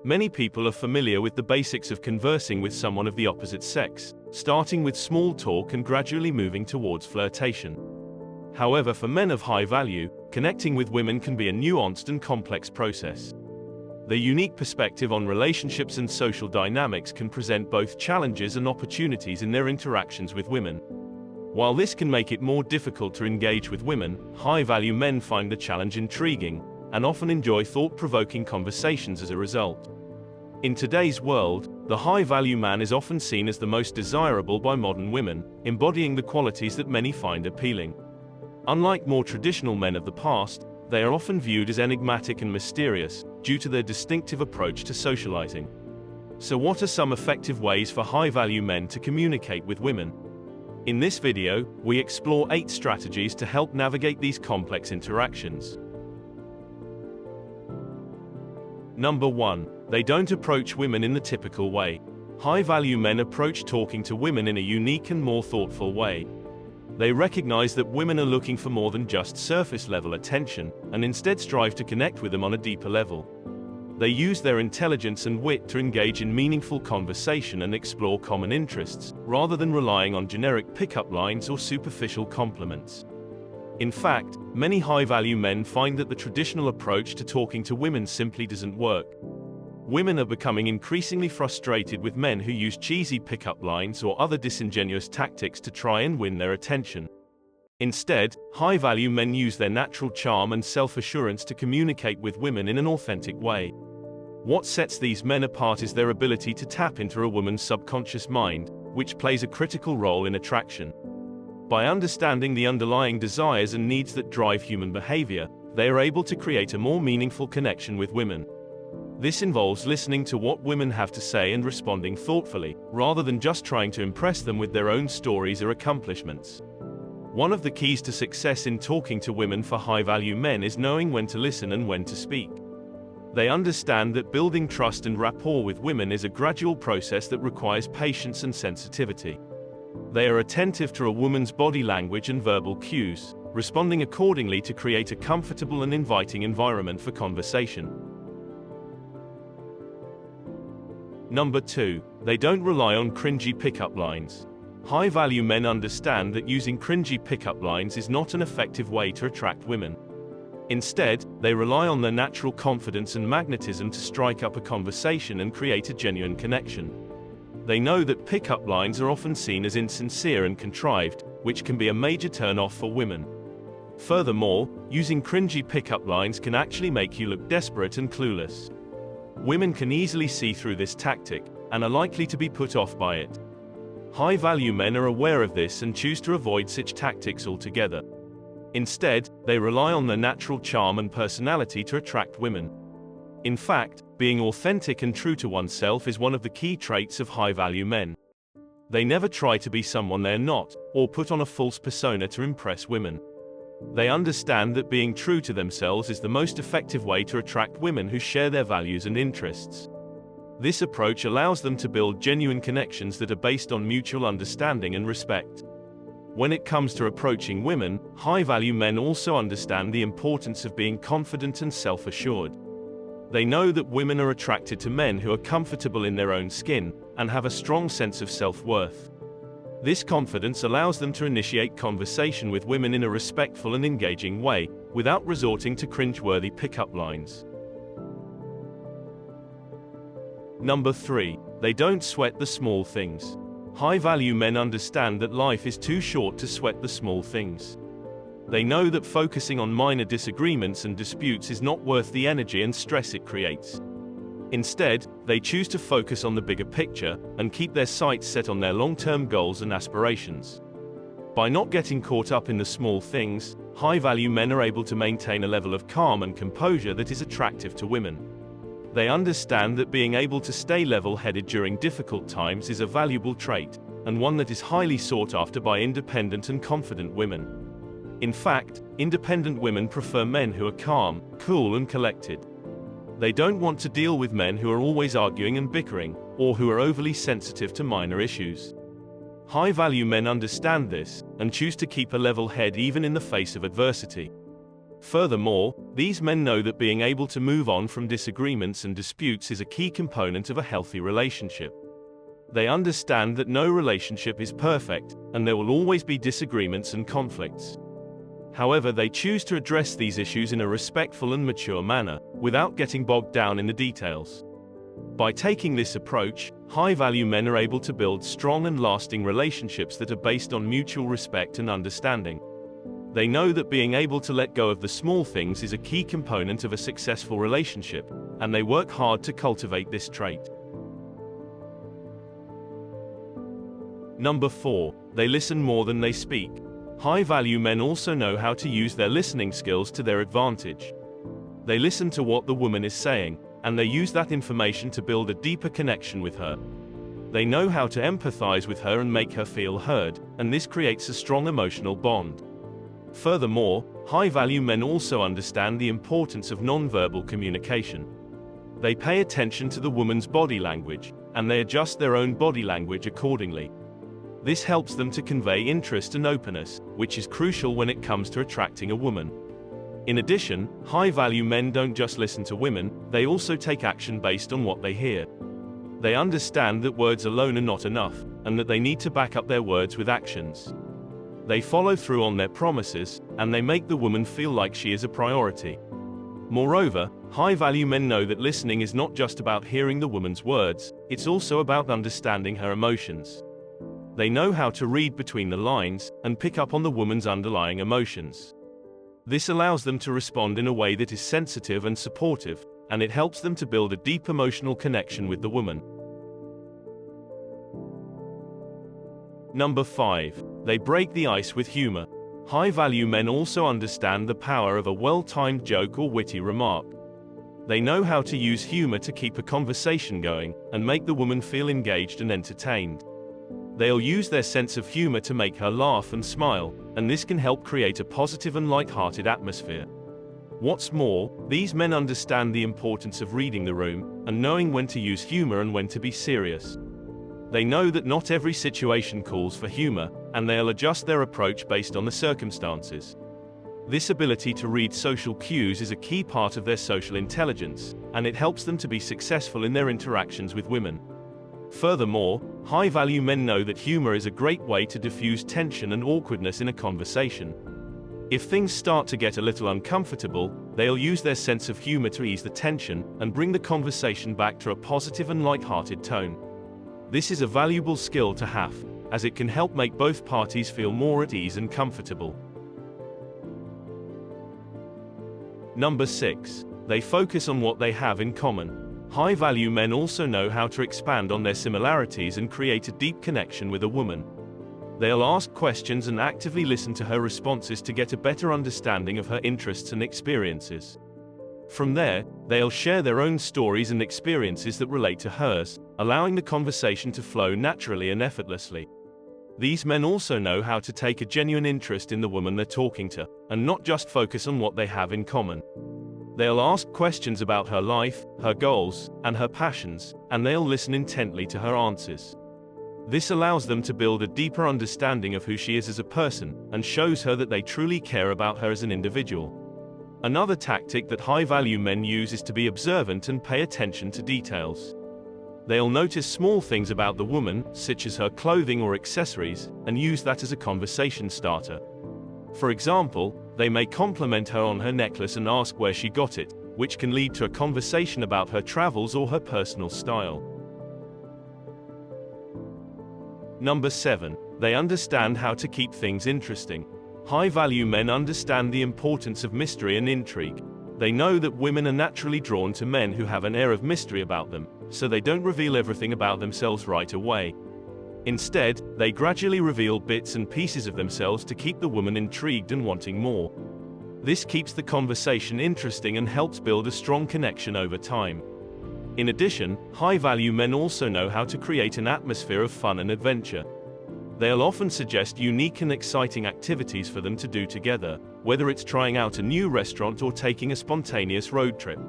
Many people are familiar with the basics of conversing with someone of the opposite sex, starting with small talk and gradually moving towards flirtation. However, for men of high value, connecting with women can be a nuanced and complex process. Their unique perspective on relationships and social dynamics can present both challenges and opportunities in their interactions with women. While this can make it more difficult to engage with women, high-value men find the challenge intriguing and often enjoy thought-provoking conversations as a result. In today's world, the high-value man is often seen as the most desirable by modern women, embodying the qualities that many find appealing. Unlike more traditional men of the past, they are often viewed as enigmatic and mysterious, due to their distinctive approach to socializing. So what are some effective ways for high-value men to communicate with women? In this video, we explore 8 strategies to help navigate these complex interactions. Number 1. They don't approach women in the typical way. High-value men approach talking to women in a unique and more thoughtful way. They recognize that women are looking for more than just surface-level attention, and instead strive to connect with them on a deeper level. They use their intelligence and wit to engage in meaningful conversation and explore common interests, rather than relying on generic pickup lines or superficial compliments. In fact, many high-value men find that the traditional approach to talking to women simply doesn't work. Women are becoming increasingly frustrated with men who use cheesy pickup lines or other disingenuous tactics to try and win their attention. Instead, high-value men use their natural charm and self-assurance to communicate with women in an authentic way. What sets these men apart is their ability to tap into a woman's subconscious mind, which plays a critical role in attraction. By understanding the underlying desires and needs that drive human behavior, they are able to create a more meaningful connection with women. This involves listening to what women have to say and responding thoughtfully, rather than just trying to impress them with their own stories or accomplishments. One of the keys to success in talking to women for high-value men is knowing when to listen and when to speak. They understand that building trust and rapport with women is a gradual process that requires patience and sensitivity. They are attentive to a woman's body language and verbal cues, responding accordingly to create a comfortable and inviting environment for conversation. Number 2. They don't rely on cringy pickup lines. High-value men understand that using cringy pickup lines is not an effective way to attract women. Instead, they rely on their natural confidence and magnetism to strike up a conversation and create a genuine connection. They know that pickup lines are often seen as insincere and contrived, which can be a major turn-off for women. Furthermore, using cringy pickup lines can actually make you look desperate and clueless. Women can easily see through this tactic, and are likely to be put off by it. High-value men are aware of this and choose to avoid such tactics altogether. Instead, they rely on their natural charm and personality to attract women. In fact, being authentic and true to oneself is one of the key traits of high-value men. They never try to be someone they're not, or put on a false persona to impress women. They understand that being true to themselves is the most effective way to attract women who share their values and interests. This approach allows them to build genuine connections that are based on mutual understanding and respect. When it comes to approaching women, high-value men also understand the importance of being confident and self-assured. They know that women are attracted to men who are comfortable in their own skin, and have a strong sense of self-worth. This confidence allows them to initiate conversation with women in a respectful and engaging way, without resorting to cringe-worthy pickup lines. Number 3. They don't sweat the small things. High-value men understand that life is too short to sweat the small things. They know that focusing on minor disagreements and disputes is not worth the energy and stress it creates. Instead, they choose to focus on the bigger picture, and keep their sights set on their long-term goals and aspirations. By not getting caught up in the small things, high-value men are able to maintain a level of calm and composure that is attractive to women. They understand that being able to stay level-headed during difficult times is a valuable trait, and one that is highly sought after by independent and confident women. In fact, independent women prefer men who are calm, cool and collected. They don't want to deal with men who are always arguing and bickering, or who are overly sensitive to minor issues. High-value men understand this, and choose to keep a level head even in the face of adversity. Furthermore, these men know that being able to move on from disagreements and disputes is a key component of a healthy relationship. They understand that no relationship is perfect, and there will always be disagreements and conflicts. However, they choose to address these issues in a respectful and mature manner, without getting bogged down in the details. By taking this approach, high-value men are able to build strong and lasting relationships that are based on mutual respect and understanding. They know that being able to let go of the small things is a key component of a successful relationship, and they work hard to cultivate this trait. Number 4. They listen more than they speak. High-value men also know how to use their listening skills to their advantage. They listen to what the woman is saying, and they use that information to build a deeper connection with her. They know how to empathize with her and make her feel heard, and this creates a strong emotional bond. Furthermore, high-value men also understand the importance of nonverbal communication. They pay attention to the woman's body language, and they adjust their own body language accordingly. This helps them to convey interest and openness, which is crucial when it comes to attracting a woman. In addition, high-value men don't just listen to women, they also take action based on what they hear. They understand that words alone are not enough, and that they need to back up their words with actions. They follow through on their promises, and they make the woman feel like she is a priority. Moreover, high-value men know that listening is not just about hearing the woman's words, it's also about understanding her emotions. They know how to read between the lines, and pick up on the woman's underlying emotions. This allows them to respond in a way that is sensitive and supportive, and it helps them to build a deep emotional connection with the woman. Number 5. They break the ice with humor. High-value men also understand the power of a well-timed joke or witty remark. They know how to use humor to keep a conversation going, and make the woman feel engaged and entertained. They'll use their sense of humor to make her laugh and smile, and this can help create a positive and light-hearted atmosphere. What's more, these men understand the importance of reading the room, and knowing when to use humor and when to be serious. They know that not every situation calls for humor, and they'll adjust their approach based on the circumstances. This ability to read social cues is a key part of their social intelligence, and it helps them to be successful in their interactions with women. Furthermore, high-value men know that humor is a great way to diffuse tension and awkwardness in a conversation. If things start to get a little uncomfortable, they'll use their sense of humor to ease the tension and bring the conversation back to a positive and light-hearted tone. This is a valuable skill to have, as it can help make both parties feel more at ease and comfortable. Number 6. They focus on what they have in common. High-value men also know how to expand on their similarities and create a deep connection with a woman. They'll ask questions and actively listen to her responses to get a better understanding of her interests and experiences. From there, they'll share their own stories and experiences that relate to hers, allowing the conversation to flow naturally and effortlessly. These men also know how to take a genuine interest in the woman they're talking to, and not just focus on what they have in common. They'll ask questions about her life, her goals, and her passions, and they'll listen intently to her answers. This allows them to build a deeper understanding of who she is as a person, and shows her that they truly care about her as an individual. Another tactic that high-value men use is to be observant and pay attention to details. They'll notice small things about the woman, such as her clothing or accessories, and use that as a conversation starter. For example, they may compliment her on her necklace and ask where she got it, which can lead to a conversation about her travels or her personal style. Number 7. They understand how to keep things interesting. High-value men understand the importance of mystery and intrigue. They know that women are naturally drawn to men who have an air of mystery about them, so they don't reveal everything about themselves right away. Instead, they gradually reveal bits and pieces of themselves to keep the woman intrigued and wanting more. This keeps the conversation interesting and helps build a strong connection over time. In addition, high-value men also know how to create an atmosphere of fun and adventure. They'll often suggest unique and exciting activities for them to do together, whether it's trying out a new restaurant or taking a spontaneous road trip.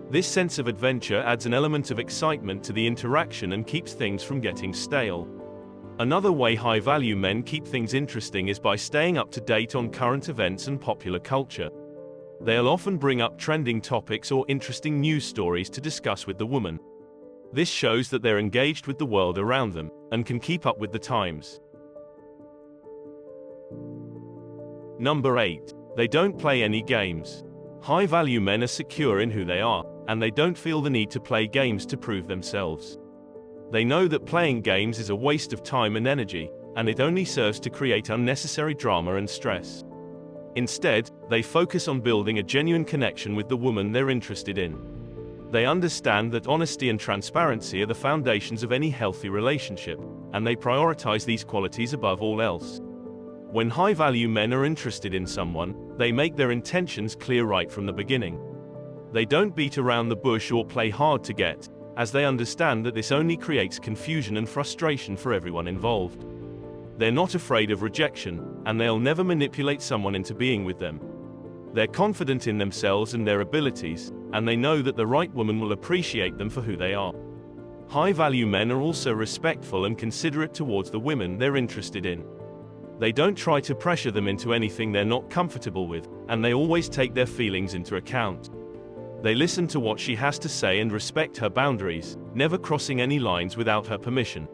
This sense of adventure adds an element of excitement to the interaction and keeps things from getting stale. Another way high-value men keep things interesting is by staying up to date on current events and popular culture. They'll often bring up trending topics or interesting news stories to discuss with the woman. This shows that they're engaged with the world around them and can keep up with the times. Number 8. They don't play any games. High-value men are secure in who they are, and they don't feel the need to play games to prove themselves. They know that playing games is a waste of time and energy, and it only serves to create unnecessary drama and stress. Instead, they focus on building a genuine connection with the woman they're interested in. They understand that honesty and transparency are the foundations of any healthy relationship, and they prioritize these qualities above all else. When high-value men are interested in someone, they make their intentions clear right from the beginning. They don't beat around the bush or play hard to get, as they understand that this only creates confusion and frustration for everyone involved. They're not afraid of rejection, and they'll never manipulate someone into being with them. They're confident in themselves and their abilities, and they know that the right woman will appreciate them for who they are. High-value men are also respectful and considerate towards the women they're interested in. They don't try to pressure them into anything they're not comfortable with, and they always take their feelings into account. They listen to what she has to say and respect her boundaries, never crossing any lines without her permission.